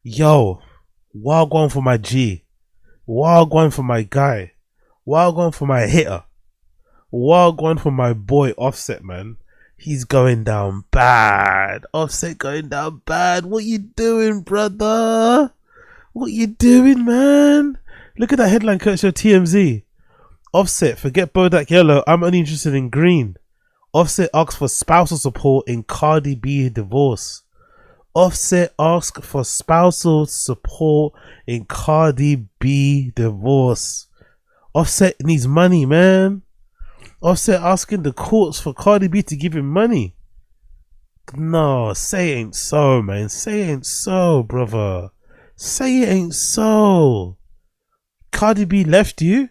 Yo, wild going for my G, wild going for my guy, wild going for my hitter, wild going for my boy Offset, man. He's going down bad. Offset going down bad. What you doing, brother? What you doing, man? Look at that headline, courtesy of TMZ. Offset, forget Bodak Yellow. I'm only interested in green. Offset asks for spousal support in Cardi B divorce. Offset asks for spousal support in Cardi B divorce. Offset needs money, man. Offset asking the courts for Cardi B to give him money. No, say it ain't so, man. Say it ain't so, brother. Say it ain't so. Cardi B left you.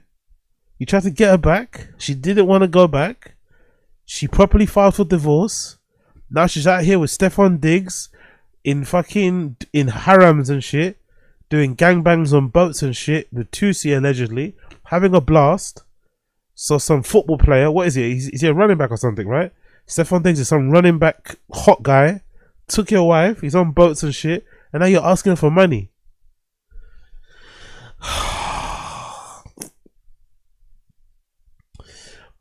You tried to get her back. She didn't want to go back. She properly filed for divorce. Now she's out here with Stefan Diggs in harams and shit, doing gangbangs on boats and shit, the Tusi allegedly, having a blast. So some football player, what is he? Is he a running back or something, right? Stefan Diggs is some running back hot guy, took your wife, he's on boats and shit, and now you're asking for money.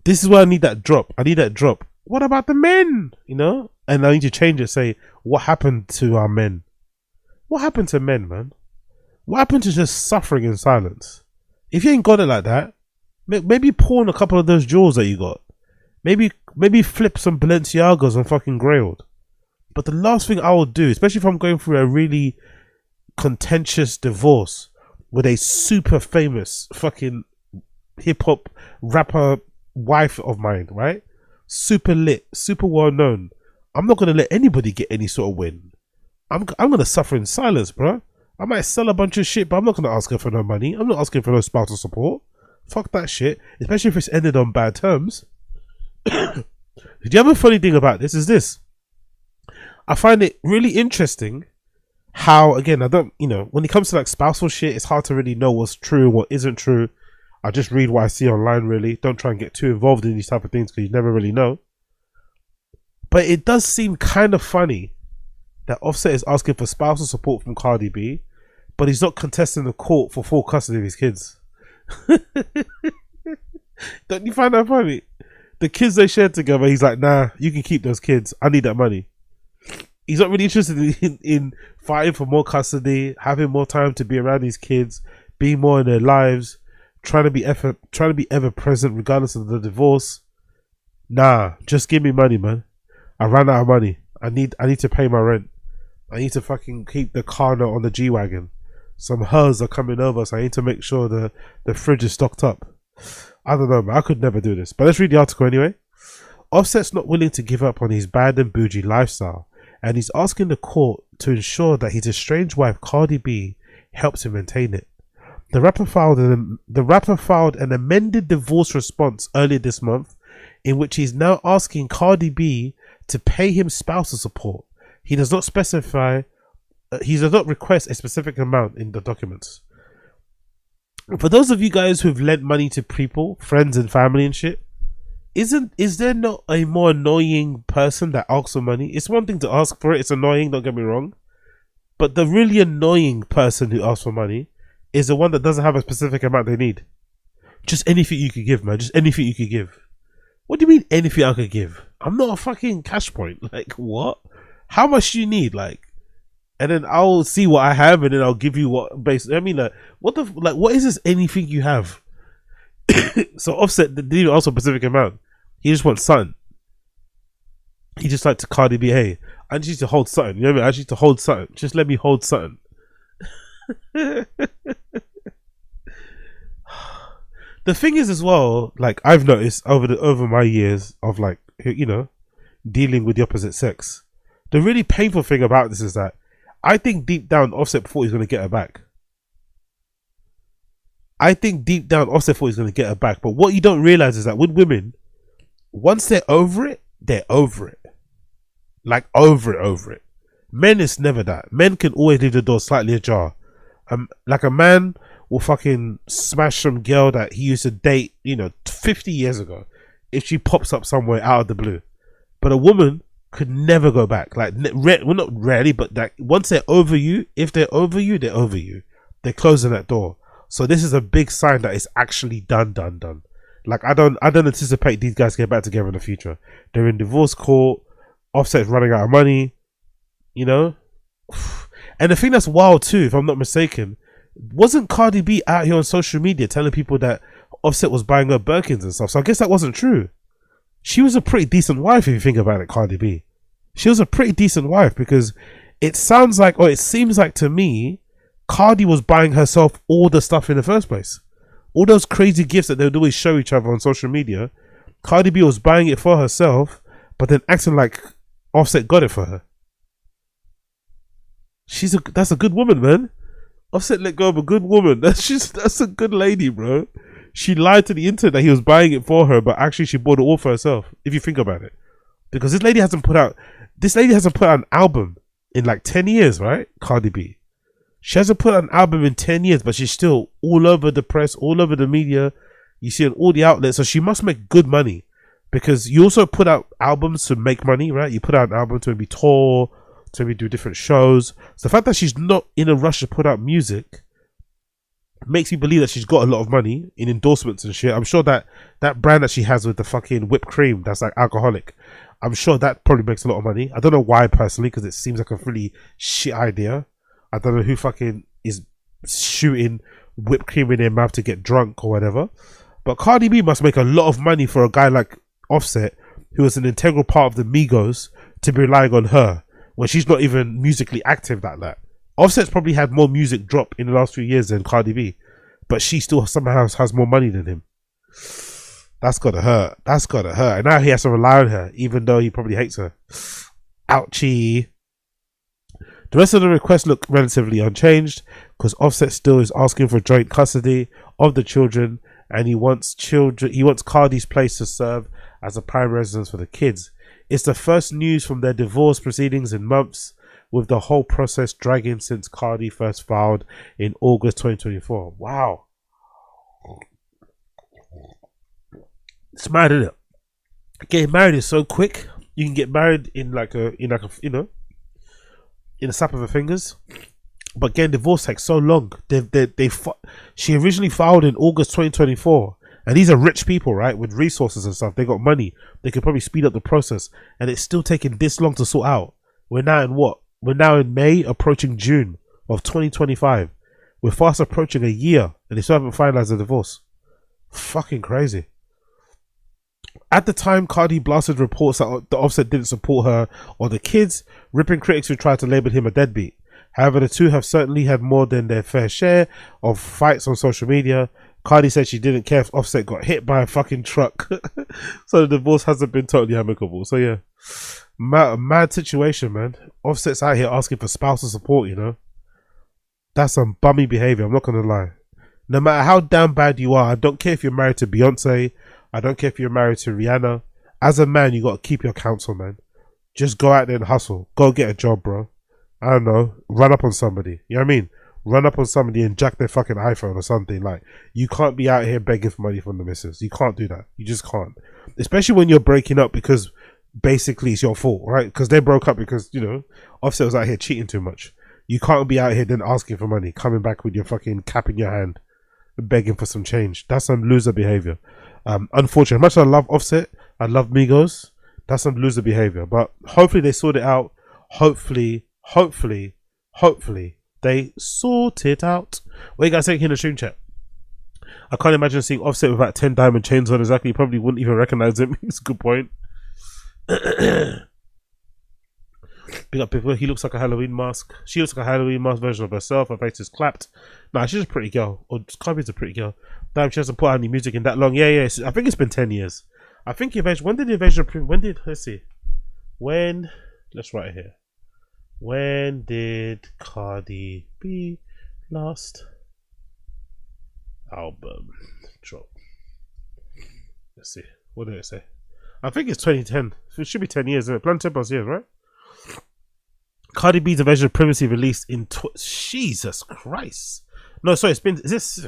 This is why I need that drop. I need that drop. What about the men? You know? And I need to change it. Say, what happened to our men? What happened to men, man? What happened to just suffering in silence? If you ain't got it like that, maybe pawn a couple of those jewels that you got. Maybe flip some Balenciagas on fucking Grailed. But the last thing I will do, especially if I'm going through a really contentious divorce with a super famous fucking hip hop rapper wife of mine, right? Super lit, super well known. I'm not gonna let anybody get any sort of win. I'm gonna suffer in silence, bro. I might sell a bunch of shit, but I'm not gonna ask her for no money. I'm not asking for no spousal support. Fuck that shit. Especially if it's ended on bad terms. The other funny thing about this is this. I find it really interesting how, again, I don't, when it comes to like spousal shit, it's hard to really know what's true, what isn't true. I just read what I see online, really. Don't try and get too involved in these type of things because you never really know. But it does seem kind of funny that Offset is asking for spousal support from Cardi B, but he's not contesting the court for full custody of his kids. Don't you find that funny? The kids they shared together, he's like, nah, you can keep those kids. I need that money. He's not really interested in fighting for more custody, having more time to be around these kids, being more in their lives, trying to be ever present regardless of the divorce. Nah, just give me money, man. I ran out of money. I need to pay my rent. I need to fucking keep the car note on the G-Wagon. Some hers are coming over, so I need to make sure the fridge is stocked up. I don't know, man. I could never do this. But let's read the article anyway. Offset's not willing to give up on his bad and bougie lifestyle, and he's asking the court to ensure that his estranged wife Cardi B helps him maintain it. The rapper filed an amended divorce response earlier this month, in which he's now asking Cardi B to pay him spousal support. He does not specify. He does not request a specific amount in the documents. For those of you guys who've lent money to people, friends and family and shit, is there not a more annoying person that asks for money? It's one thing to ask for it. It's annoying. Don't get me wrong, but the really annoying person who asks for money is the one that doesn't have a specific amount they need. Just anything you could give, man. Just anything you could give. What do you mean anything I could give? I'm not a fucking cash point. Like, what? How much do you need? Like, and then I'll see what I have, and then I'll give you what base. I mean, like, what is this anything you have? So Offset didn't ask for a specific amount. He just wants something. He just like to Cardi B, hey, I just need to hold something. You know what I mean? I just need to hold something. Just let me hold something. The thing is as well, like I've noticed over my years of like, dealing with the opposite sex, the really painful thing about this is that I think deep down Offset thought he's going to get her back. But what you don't realize is that with women, once they're over it, they're over it. Like over it. Men is never that. Men can always leave the door slightly ajar. Like a man will fucking smash some girl that he used to date, 50 years ago, if she pops up somewhere out of the blue. But a woman, could never go back. Like, well, not rarely, but like once they're over you, if they're over you, they're over you. They're closing that door. So this is a big sign that it's actually done. Like, I don't anticipate these guys get back together in the future. They're in divorce court. Offset's running out of money. You know, and the thing that's wild too, if I'm not mistaken, wasn't Cardi B out here on social media telling people that Offset was buying her Birkins and stuff? So I guess that wasn't true. She was a pretty decent wife if you think about it, Cardi B. She was a pretty decent wife, because it sounds like, or it seems like to me, Cardi was buying herself all the stuff in the first place. All those crazy gifts that they would always show each other on social media, Cardi B was buying it for herself, but then acting like Offset got it for her. That's a good woman, man. Offset let go of a good woman. That's a good lady, bro. She lied to the internet that he was buying it for her, but actually she bought it all for herself, if you think about it. Because this lady hasn't put out an album in like 10 years, right? Cardi B. She hasn't put out an album in 10 years, but she's still all over the press, all over the media. You see on all the outlets, so she must make good money. Because you also put out albums to make money, right? You put out an album to maybe tour, to maybe do different shows. So the fact that she's not in a rush to put out music makes me believe that she's got a lot of money in endorsements and shit. I'm sure that brand that she has with the fucking whipped cream that's like alcoholic, I'm sure that probably makes a lot of money. I don't know why personally, because it seems like a really shit idea. I don't know who fucking is shooting whipped cream in their mouth to get drunk or whatever. But Cardi B must make a lot of money for a guy like Offset, who is an integral part of the Migos, to be relying on her when she's not even musically active like that. Offset's probably had more music drop in the last few years than Cardi B, but she still somehow has more money than him. That's gotta hurt. And now he has to rely on her, even though he probably hates her. Ouchie. The rest of the requests look relatively unchanged, because Offset still is asking for joint custody of the children, and he wants Cardi's place to serve as a prime residence for the kids. It's the first news from their divorce proceedings in months, with the whole process dragging since Cardi first filed in August 2024. Wow. It's mad, isn't it? Getting married is so quick. You can get married in a snap of her fingers. But getting divorced takes so long. She originally filed in August 2024. And these are rich people, right? With resources and stuff. They got money. They could probably speed up the process. And it's still taking this long to sort out. We're now in what? We're now in May, approaching June of 2025. We're fast approaching a year. And they still haven't finalized the divorce. Fucking crazy. At the time, Cardi blasted reports that the Offset didn't support her or the kids, ripping critics who tried to label him a deadbeat. However, the two have certainly had more than their fair share of fights on social media. Cardi said she didn't care if Offset got hit by a fucking truck. So the divorce hasn't been totally amicable. So yeah, mad situation, man. Offset's out here asking for spousal support, you know. That's some bummy behavior, I'm not gonna lie. No matter how damn bad you are, I don't care if you're married to Beyonce, I don't care if you're married to Rihanna. As a man, you gotta keep your counsel, man. Just go out there and hustle. Go get a job, bro. I don't know, run up on somebody. You know what I mean? Run up on somebody and jack their fucking iPhone or something. Like, you can't be out here begging for money from the missus. You can't do that. You just can't. Especially when you're breaking up because basically it's your fault, right? Because they broke up because, you know, Offset was out here cheating too much. You can't be out here then asking for money, coming back with your fucking cap in your hand, begging for some change. That's some loser behavior. Unfortunately, as much as I love Offset, I love Migos, that's some loser behavior. But hopefully they sort it out. Hopefully they sort it out. What you guys think in the stream chat? I can't imagine seeing Offset with about 10 diamond chains on. Exactly, you probably wouldn't even recognize him. It's a good point. Big up people. He looks like a Halloween mask. She looks like a Halloween mask version of herself. Her face is clapped. Nah, she's a pretty girl. Or Cardi's a pretty girl. Damn, she hasn't put out any music in that long. Yeah. I think it's been 10 years. I think when did the invasion of let's see. Let's write it here. When did Cardi B last album drop? Let's see. What did it say? I think it's 2010. It should be 10 years, isn't it? Plenty plus years, right? Cardi B's Invasion of Privacy released in Jesus Christ. No, sorry, is this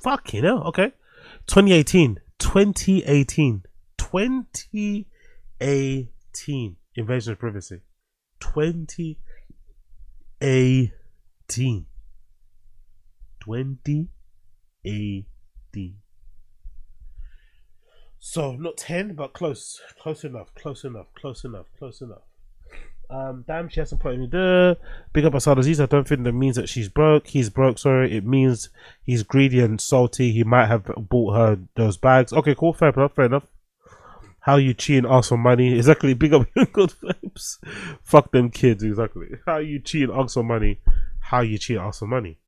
fucking hell? Okay. 2018. Invasion of Privacy. 2018. 2018. So not 10, but close. Close enough. Close enough. Close enough. Close enough. Damn, she hasn't put any there. Big up Asad Aziz. I don't think that means that she's broke. He's broke, sorry. It means he's greedy and salty. He might have bought her those bags. Okay, cool. Fair enough. Fair enough. How you cheating ask for money? Exactly. Big up good vibes. Fuck them kids. Exactly. How you cheating ask for money? How you cheating ask for money?